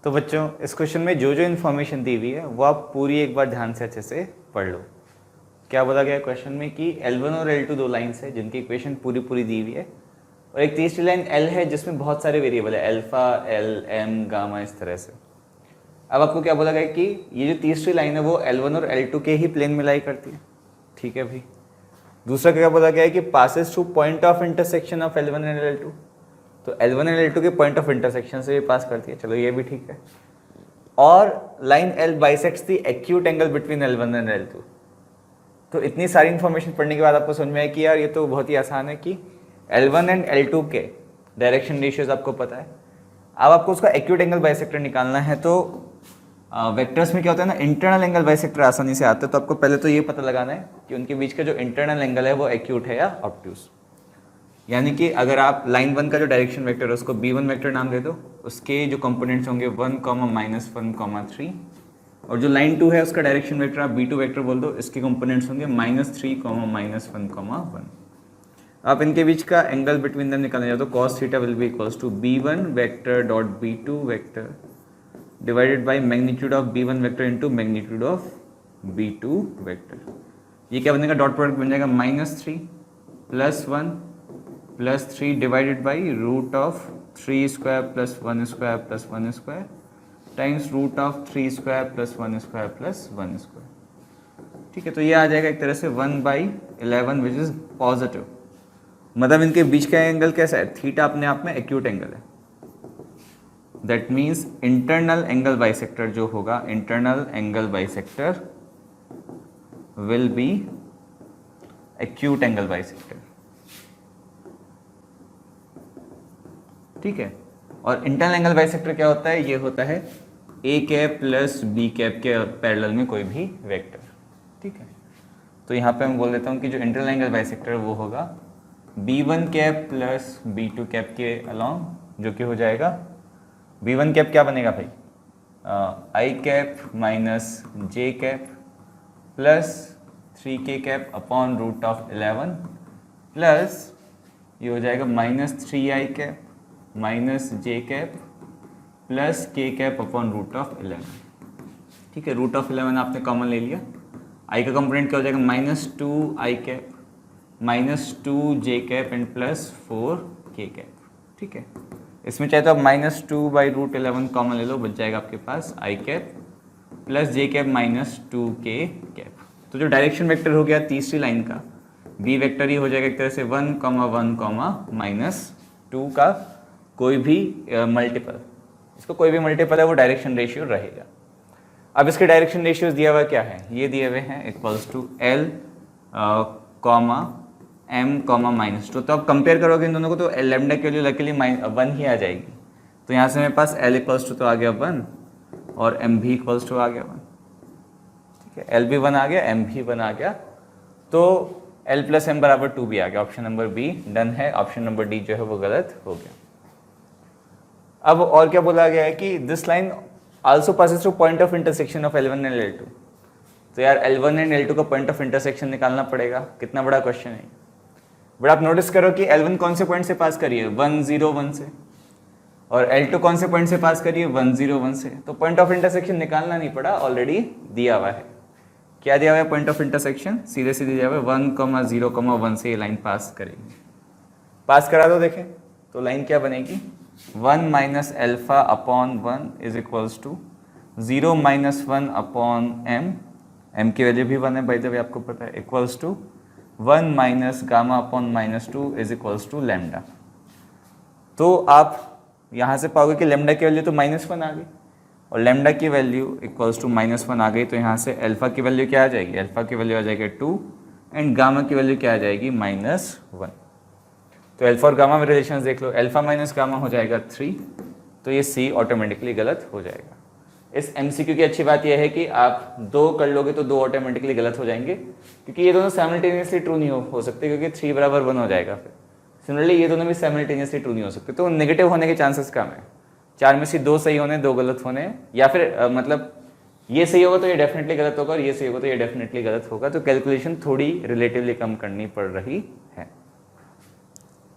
तो बच्चों इस क्वेश्चन में जो जो इन्फॉर्मेशन दी हुई है वो आप पूरी एक बार ध्यान से अच्छे से पढ़ लो। क्या बोला गया क्वेश्चन में कि L1 और L2 दो लाइन्स है जिनकी इक्वेशन पूरी पूरी दी हुई है, और एक तीसरी लाइन L है जिसमें बहुत सारे वेरिएबल है, अल्फा, L, M, गामा, इस तरह से। अब आपको क्या बोला गया कि ये जो तीसरी लाइन है वो L1 और L2 के ही प्लेन में लाई करती है, ठीक है भाई। दूसरा क्या बोला गया है कि passes through point of intersection of L1 and L2, तो L1 एंड L2 के पॉइंट ऑफ इंटरसेक्शन से ये पास करती है, चलो ये भी ठीक है। और line L bisects the acute angle between L1 and L2। तो इतनी सारी इन्फॉर्मेशन पढ़ने के बाद आपको समझ में आया कि यार ये तो बहुत ही आसान है कि L1 एंड L2 के डायरेक्शन रेशियोज आपको पता है। अब आपको उसका एक्यूट एंगल बाइसेक्टर निकालना है, तो वेक्टर्स में क्या होता है ना, इंटरनल एंगल बाइसेक्टर आसानी से आता है। तो आपको पहले तो ये पता लगाना है कि उनके बीच का जो इंटरनल एंगल है वो एक्यूट है या ऑब्ट्यूज। यानी कि अगर आप लाइन 1 का जो डायरेक्शन वेक्टर है उसको B1 वेक्टर नाम दे दो, उसके जो कंपोनेंट्स होंगे 1, -1, 3, और जो लाइन 2 है उसका डायरेक्शन वेक्टर आप B2 वेक्टर बोल दो, इसके कंपोनेंट्स होंगे -3, -1, 1। आप इनके बीच का एंगल बिटवीन देम निकालने जाओ तो cos theta will be equals to B1 vector dot B2 vector divided by magnitude of B1 vector into magnitude of B2 vector. ये क्या बनेगा, डॉट प्रोडक्ट बन जाएगा -3 + 1 + 3 divided by root of 3 square plus 1 square plus 1 square times root of 3 square plus 1 square plus 1 square. ठीक है, तो ये आ जाएगा एक तरह से 1/11 विच इज पॉजिटिव। मतलब इनके बीच का एंगल कैसा है, थीटा अपने आप में एक्यूट एंगल है। That means internal angle bisector जो होगा, internal angle bisector will be acute angle bisector. ठीक है, और इंटरनल एंगल बाइसेक्टर क्या होता है, ये होता है A cap plus B cap के पैरेलल में कोई भी वेक्टर। ठीक है, तो यहाँ पे मैं बोल देता हूँ कि जो इंटरनल एंगल बाइसेक्टर वो होगा B1 cap plus B2 cap के अलॉन्ग, जो कि हो जाएगा B1 कैप क्या बनेगा भाई, I cap minus J cap plus 3K cap upon root of 11 plus ये हो जाएगा -3I cap minus J cap plus K cap upon root of 11। ठीक है, रूट ऑफ 11 आपने कॉमन ले लिया, I का कंपोनेंट क्या हो जाएगा -2I cap -2J cap and plus 4K cap. ठीक है, इसमें चाहे तो आप -2/√11 कॉमन ले लो, बच जाएगा आपके पास I cap plus J cap -2K cap. तो जो डायरेक्शन वेक्टर हो गया तीसरी लाइन का B वेक्टर ही हो जाएगा एक तरह से 1, 1, -2 का कोई भी मल्टीपल, इसको कोई भी मल्टीपल है वो डायरेक्शन रेशियो रहेगा। अब इसके डायरेक्शन रेशियोज दिया हुआ क्या है, ये दिए हुए हैं इक्वल्स टू L, M, -2। तो आप कंपेयर करोगे इन दोनों को तो लैम्डा के लिए लकीली 1 ही आ जाएगी। तो यहाँ से मेरे पास L इक्वल्स टू तो आ गया 1 और M भी इक्वल्स टू आ गया 1। ठीक है, L भी 1 आ गया, M भी 1 आ गया, तो L + M = 2 भी आ गया। ऑप्शन नंबर B डन है, ऑप्शन नंबर D जो है वो गलत हो गया। अब और क्या बोला गया है कि this line also passes through point of intersection of L1 and L2। तो यार L1 एंड L2 का पॉइंट ऑफ इंटरसेक्शन निकालना पड़ेगा, कितना बड़ा क्वेश्चन है। बट आप नोटिस करो कि L1 कौन से पॉइंट से पास करी है, 1, 0, 1 से, और L2 कौन से पॉइंट से पास करी है, 1, 0, 1 से। तो पॉइंट ऑफ इंटरसेक्शन निकालना नहीं पड़ा, ऑलरेडी दिया हुआ है। क्या दिया हुआ है पॉइंट ऑफ इंटरसेक्शन, सीधे सीधे दिया हुआ है 1, 0, 1 से ये लाइन पास करेगी। पास करा दो, देखें तो लाइन क्या बनेगी, 1 - alpha upon 1 is equals to 0 - 1 upon M की वैल्यू भी 1 है बाय द वे, आपको पता है, equals to 1 - gamma upon -2 is equals to lambda. तो आप यहाँ से पाओगे कि लैम्डा की वैल्यू तो -1 आ गई और लैम्डा की वैल्यू इक्वल्स टू -1 आ गई। तो यहाँ से अल्फा की वैल्यू क्या आ जाएगी, अल्फा की वैल्यू आ जाएगी 2 एंड गामा की वैल्यू क्या आ जाएगी, -1। तो अल्फा और गामा में रिलेशन देख लो, अल्फा माइनस गामा हो जाएगा 3, तो ये C ऑटोमेटिकली गलत हो जाएगा। इस MCQ की अच्छी बात यह है कि आप 2 कर लोगे तो 2 ऑटोमेटिकली गलत हो जाएंगे, क्योंकि ये दोनों साइमल्टेनियसली ट्रू नहीं हो सकते, क्योंकि 3 = 1 हो जाएगा। फिर सिमिलरली ये दोनों भी साइमल्टेनियसली ट्रू नहीं हो सकते, तो नेगेटिव होने के चांसेस कम है। 4 में से 2 सही होने, 2 गलत होने, या फिर मतलब ये सही होगा तो ये डेफिनेटली गलत होगा और ये सही होगा तो ये डेफिनेटली गलत होगा। तो कैलकुलेशन थोड़ी रिलेटिवली कम करनी पड़ रही है।